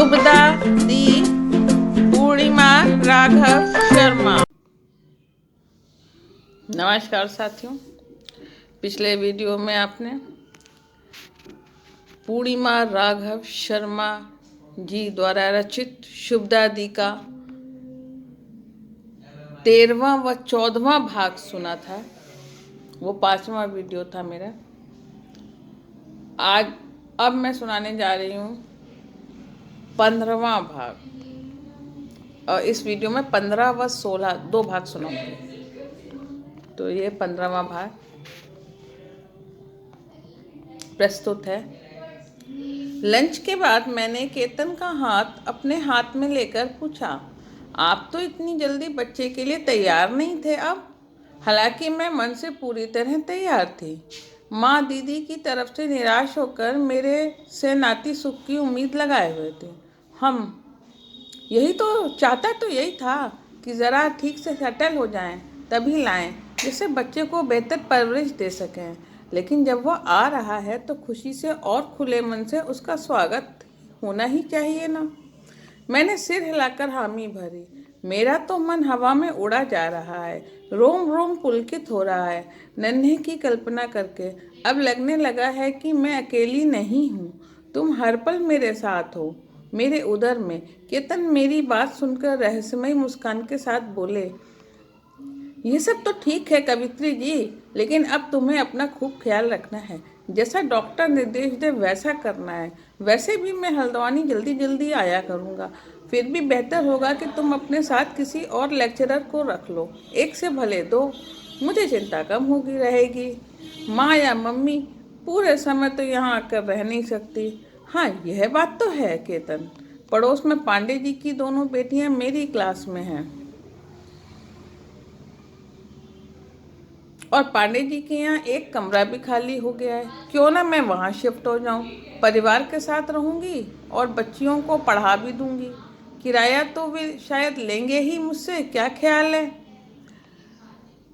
शुभदा दी पूर्णिमा राघव शर्मा। नमस्कार साथियों, पिछले वीडियो में आपने पूर्णिमा राघव शर्मा जी द्वारा रचित शुभदा दी का 13वां व 14वां भाग सुना था। वो 5वां वीडियो था मेरा। अब मैं सुनाने जा रही हूँ 15वां भाग, और इस वीडियो में 15 व 16 दो भाग सुनाऊंगी। तो ये 15वां भाग प्रस्तुत है। लंच के बाद मैंने केतन का हाथ अपने हाथ में लेकर पूछा, आप तो इतनी जल्दी बच्चे के लिए तैयार नहीं थे अब? हालांकि मैं मन से पूरी तरह तैयार थी। माँ दीदी की तरफ से निराश होकर मेरे से नाती सुख की उम्मीद लगाए हुए थे। हम यही तो चाहता तो यही था कि ज़रा ठीक से सेटल हो जाएं, तभी लाएं, जिससे बच्चे को बेहतर परवरिश दे सकें। लेकिन जब वो आ रहा है तो खुशी से और खुले मन से उसका स्वागत होना ही चाहिए ना। मैंने सिर हिलाकर हामी भरी। मेरा तो मन हवा में उड़ा जा रहा है, रोम रोम पुलकित हो रहा है नन्हे की कल्पना करके। अब लगने लगा है कि मैं अकेली नहीं हूँ, तुम हर पल मेरे साथ हो, मेरे उदर में। केतन मेरी बात सुनकर रहस्यमयी मुस्कान के साथ बोले, ये सब तो ठीक है कवित्री जी, लेकिन अब तुम्हें अपना खूब ख्याल रखना है। जैसा डॉक्टर निर्देश दे वैसा करना है। वैसे भी मैं हल्द्वानी जल्दी जल्दी आया करूँगा। फिर भी बेहतर होगा कि तुम अपने साथ किसी और लेक्चरर को रख लो, एक से भले दो, मुझे चिंता कम होगी रहेगी। माँ या मम्मी पूरे समय तो यहाँ आकर रह नहीं सकती। हाँ, यह बात तो है केतन, पड़ोस में पांडे जी की दोनों बेटियाँ मेरी क्लास में हैं, और पांडे जी के यहाँ एक कमरा भी खाली हो गया है। क्यों ना मैं वहाँ शिफ्ट हो जाऊँ। परिवार के साथ रहूँगी और बच्चियों को पढ़ा भी दूँगी। किराया तो वे शायद लेंगे ही मुझसे, क्या ख्याल है?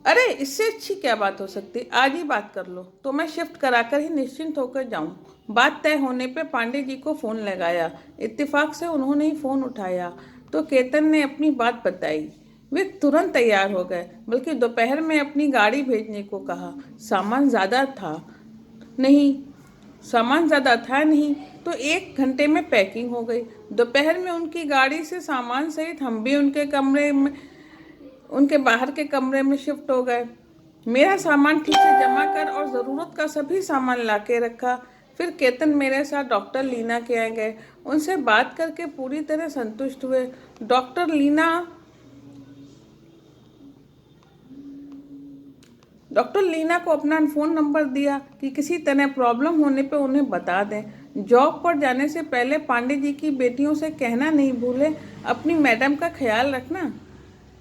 अरे, इससे अच्छी क्या बात हो सकती, आज ही बात कर लो तो मैं शिफ्ट कराकर ही निश्चिंत होकर जाऊँ। बात तय होने पे पांडे जी को फ़ोन लगाया। इत्तेफाक से उन्होंने ही फ़ोन उठाया तो केतन ने अपनी बात बताई। वे तुरंत तैयार हो गए, बल्कि दोपहर में अपनी गाड़ी भेजने को कहा। नहीं सामान ज़्यादा था नहीं, तो 1 घंटे में पैकिंग हो गई। दोपहर में उनकी गाड़ी से सामान सहित हम भी उनके बाहर के कमरे में शिफ्ट हो गए। मेरा सामान ठीक से जमा कर और ज़रूरत का सभी सामान ला के रखा। फिर केतन मेरे साथ डॉक्टर लीना के यहाँ गए। उनसे बात करके पूरी तरह संतुष्ट हुए। डॉक्टर लीना को अपना फ़ोन नंबर दिया कि किसी तरह प्रॉब्लम होने पे उन्हें बता दें। जॉब पर जाने से पहले पांडे जी की बेटियों से कहना नहीं भूले, अपनी मैडम का ख्याल रखना।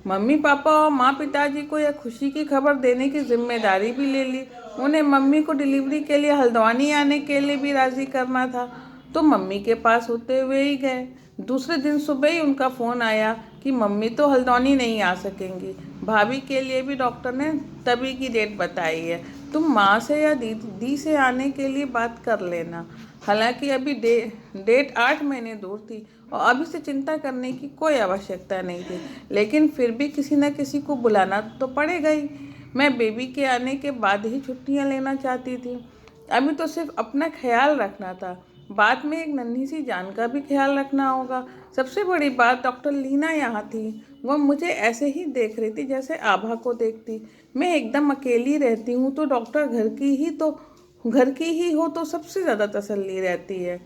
मम्मी पापा और माँ पिताजी को यह खुशी की खबर देने की जिम्मेदारी भी ले ली। उन्हें मम्मी को डिलीवरी के लिए हल्द्वानी आने के लिए भी राज़ी करना था, तो मम्मी के पास होते हुए ही गए। दूसरे दिन सुबह ही उनका फ़ोन आया कि मम्मी तो हल्द्वानी नहीं आ सकेंगी। भाभी के लिए भी डॉक्टर ने तभी की डेट बताई है। तुम माँ से या दीदी से आने के लिए बात कर लेना। हालांकि अभी डेट 8 महीने दूर थी और अभी से चिंता करने की कोई आवश्यकता नहीं थी, लेकिन फिर भी किसी न किसी को बुलाना तो पड़ेगा ही। मैं बेबी के आने के बाद ही छुट्टियां लेना चाहती थी। अभी तो सिर्फ अपना ख्याल रखना था, बाद में एक नन्ही सी जान का भी ख्याल रखना होगा। सबसे बड़ी बात, डॉक्टर लीना यहाँ थी। वह मुझे ऐसे ही देख रही थी जैसे आभा को देखती। मैं एकदम अकेली रहती हूँ तो डॉक्टर घर की ही हो तो सबसे ज़्यादा तसल्ली रहती है।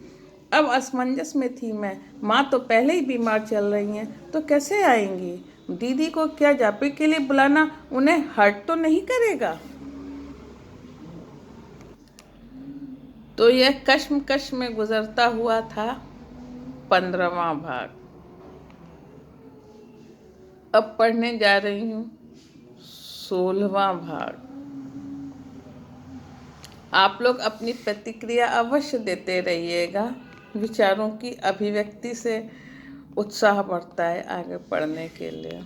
अब असमंजस में थी मैं। माँ तो पहले ही बीमार चल रही हैं, तो कैसे आएंगी? दीदी को क्या जापे के लिए बुलाना उन्हें हर्ट तो नहीं करेगा? तो यह कश्मकश में गुजरता हुआ था 15वां भाग। अब पढ़ने जा रही हूँ 16वां भाग। आप लोग अपनी प्रतिक्रिया अवश्य देते रहिएगा। विचारों की अभिव्यक्ति से उत्साह बढ़ता है आगे पढ़ने के लिए।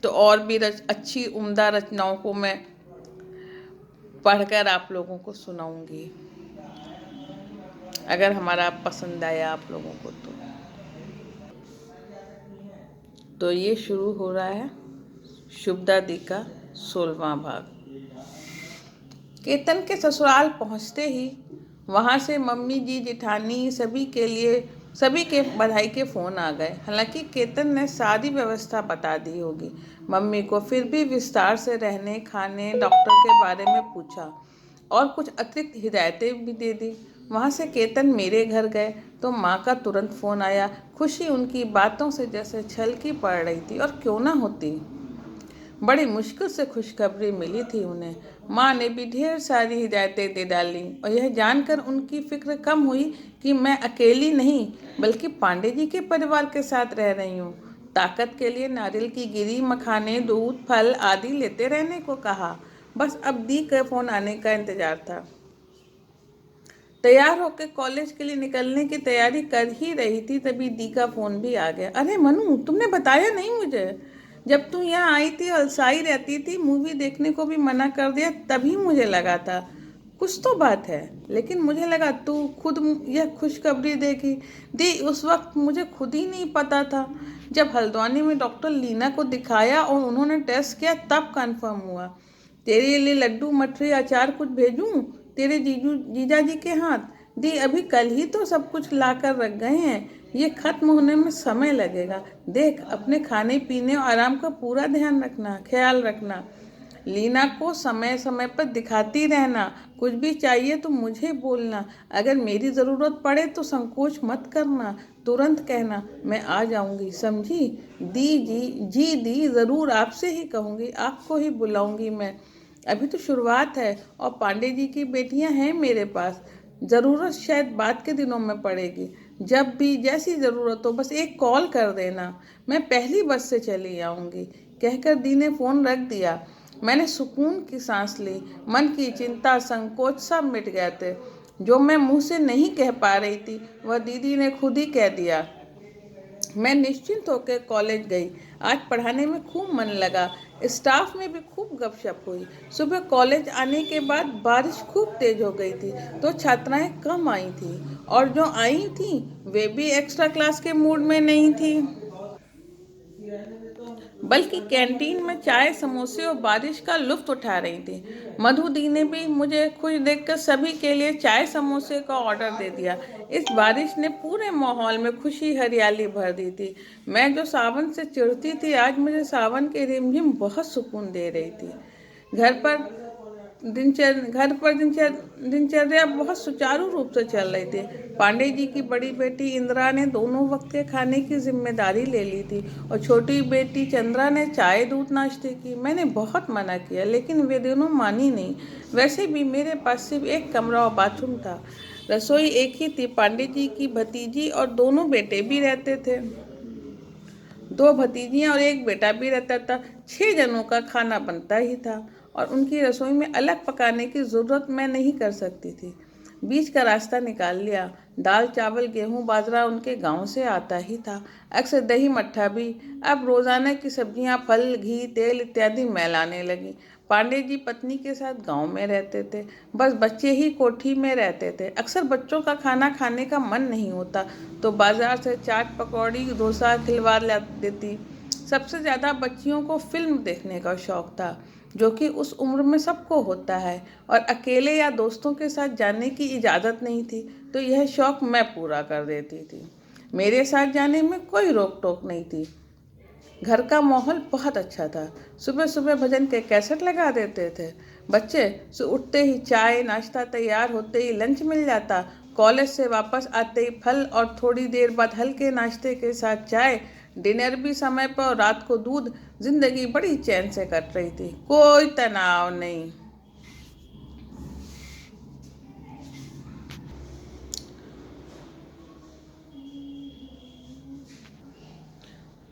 तो और भी अच्छी उम्दा रचनाओं को मैं पढ़कर आप लोगों को सुनाऊंगी, अगर हमारा पसंद आया आप लोगों को तो। तो ये शुरू हो रहा है शुभदा दी का 16वां भाग। केतन के ससुराल पहुंचते ही वहां से मम्मी जी, जिठानी सभी के बधाई के फ़ोन आ गए। हालांकि केतन ने सारी व्यवस्था बता दी होगी मम्मी को, फिर भी विस्तार से रहने, खाने, डॉक्टर के बारे में पूछा और कुछ अतिरिक्त हिदायतें भी दे दी। वहाँ से केतन मेरे घर गए तो माँ का तुरंत फ़ोन आया। खुशी उनकी बातों से जैसे छलकी पड़ रही थी, और क्यों ना होती। बड़ी मुश्किल से खुशखबरी मिली थी उन्हें। माँ ने भी ढेर सारी हिदायतें दे डाली, और यह जानकर उनकी फिक्र कम हुई कि मैं अकेली नहीं बल्कि पांडे जी के परिवार के साथ रह रही हूँ। ताकत के लिए नारियल की गिरी, मखाने, दूध, फल आदि लेते रहने को कहा। बस अब दी के फ़ोन आने का इंतजार था। तैयार होकर कॉलेज के लिए निकलने की तैयारी कर ही रही थी, तभी दी का फ़ोन भी आ गया। अरे मनु, तुमने बताया नहीं मुझे। जब तू यहाँ आई थी अलसाई रहती थी, मूवी देखने को भी मना कर दिया, तभी मुझे लगा था कुछ तो बात है। लेकिन मुझे लगा तू खुद यह खुशखबरी देगी। दी, उस वक्त मुझे खुद ही नहीं पता था। जब हल्द्वानी में डॉक्टर लीना को दिखाया और उन्होंने टेस्ट किया, तब कंफर्म हुआ। तेरे लिए लड्डू, मठरी, अचार कुछ भेजूं तेरे जीजा जी के हाथ? दी, अभी कल ही तो सब कुछ ला कर रख गए हैं, ये खत्म होने में समय लगेगा। देख, अपने खाने पीने और आराम का पूरा ख्याल रखना। लीना को समय समय पर दिखाती रहना। कुछ भी चाहिए तो मुझे बोलना। अगर मेरी ज़रूरत पड़े तो संकोच मत करना, तुरंत कहना, मैं आ जाऊंगी, समझी? दी, ज़रूर आपसे ही कहूँगी, आपको ही बुलाऊंगी मैं। अभी तो शुरुआत है, और पांडे जी की बेटियां हैं मेरे पास। ज़रूरत शायद बाद के दिनों में पड़ेगी। जब भी जैसी ज़रूरत हो बस एक कॉल कर देना, मैं पहली बस से चली आऊँगी। कहकर दी ने फ़ोन रख दिया। मैंने सुकून की सांस ली। मन की चिंता, संकोच सब मिट गए थे। जो मैं मुंह से नहीं कह पा रही थी, वह दीदी ने खुद ही कह दिया। मैं निश्चिंत होकर कॉलेज गई। आज पढ़ाने में खूब मन लगा। स्टाफ में भी खूब गपशप हुई। सुबह कॉलेज आने के बाद बारिश खूब तेज हो गई थी, तो छात्राएं कम आई थी, और जो आई थी वे भी एक्स्ट्रा क्लास के मूड में नहीं थी, बल्कि कैंटीन में चाय, समोसे और बारिश का लुत्फ उठा रही थी। मधु दी ने भी मुझे खुश देखकर सभी के लिए चाय समोसे का ऑर्डर दे दिया। इस बारिश ने पूरे माहौल में खुशी, हरियाली भर दी थी। मैं जो सावन से चिढ़ती थी, आज मुझे सावन की रिमझिम बहुत सुकून दे रही थी। घर पर दिनचर्या बहुत सुचारू रूप से चल रही थी। पांडे जी की बड़ी बेटी इंदिरा ने दोनों वक्त के खाने की जिम्मेदारी ले ली थी, और छोटी बेटी चंद्रा ने चाय, दूध, नाश्ते की। मैंने बहुत मना किया, लेकिन वे दोनों मानी नहीं। वैसे भी मेरे पास सिर्फ एक कमरा और बाथरूम था। रसोई एक ही थी। पांडे जी की भतीजी और दोनों बेटे भी रहते थे। 2 भतीजियां और एक बेटा भी रहता था। 6 जनों का खाना बनता ही था, और उनकी रसोई में अलग पकाने की ज़रूरत मैं नहीं कर सकती थी। बीच का रास्ता निकाल लिया। दाल, चावल, गेहूं, बाजरा उनके गांव से आता ही था। अक्सर दही मट्ठा भी। अब रोज़ाना की सब्जियां, फल, घी, तेल इत्यादि मैं लाने लगी। पांडे जी पत्नी के साथ गांव में रहते थे। बस बच्चे ही कोठी में रहते थे। अक्सर बच्चों का खाना खाने का मन नहीं होता तो बाजार से चाट, पकौड़ी, डोसा खिलवा ला देती। सबसे ज़्यादा बच्चियों को फिल्म देखने का शौक था, जो कि उस उम्र में सबको होता है, और अकेले या दोस्तों के साथ जाने की इजाज़त नहीं थी, तो यह शौक मैं पूरा कर देती थी। मेरे साथ जाने में कोई रोक टोक नहीं थी। घर का माहौल बहुत अच्छा था। सुबह सुबह भजन के कैसेट लगा देते थे। बच्चे उठते ही चाय नाश्ता, तैयार होते ही लंच मिल जाता। कॉलेज से वापस आते ही फल, और थोड़ी देर बाद हल्के नाश्ते के साथ चाय। डिनर भी समय पर, और रात को दूध। जिंदगी बड़ी चैन से कट रही थी, कोई तनाव नहीं।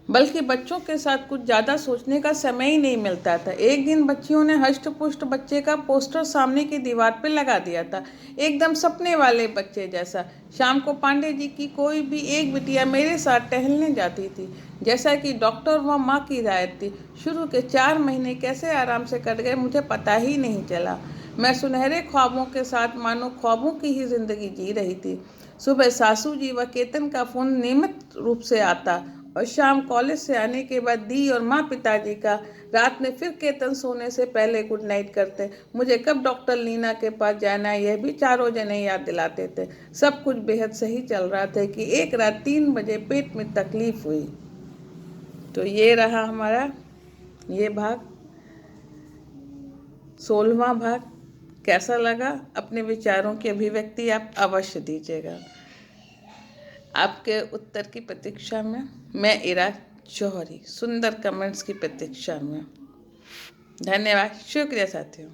बल्कि बच्चों के साथ कुछ ज़्यादा सोचने का समय ही नहीं मिलता था। एक दिन बच्चियों ने हष्ट पुष्ट बच्चे का पोस्टर सामने की दीवार पर लगा दिया था, एकदम सपने वाले बच्चे जैसा। शाम को पांडे जी की कोई भी एक बिटिया मेरे साथ टहलने जाती थी, जैसा कि डॉक्टर व माँ की हिदायत थी। शुरू के 4 महीने कैसे आराम से कट गए मुझे पता ही नहीं चला। मैं सुनहरे ख्वाबों के साथ मानो ख्वाबों की ही जिंदगी जी रही थी। सुबह सासू जी व केतन का फ़ोन नियमित रूप से आता, और शाम कॉलेज से आने के बाद दी और माँ पिताजी का। रात में फिर केतन सोने से पहले गुड नाइट करते। मुझे कब डॉक्टर लीना के पास जाना है यह भी चारों जने याद दिलाते थे। सब कुछ बेहद सही चल रहा था कि एक रात 3 बजे पेट में तकलीफ हुई। तो ये रहा हमारा ये भाग, 16वां भाग। कैसा लगा? अपने विचारों की अभिव्यक्ति आप अवश्य दीजिएगा। आपके उत्तर की प्रतीक्षा में मैं इरा जौहरी, सुंदर कमेंट्स की प्रतीक्षा में। धन्यवाद, शुक्रिया साथियों।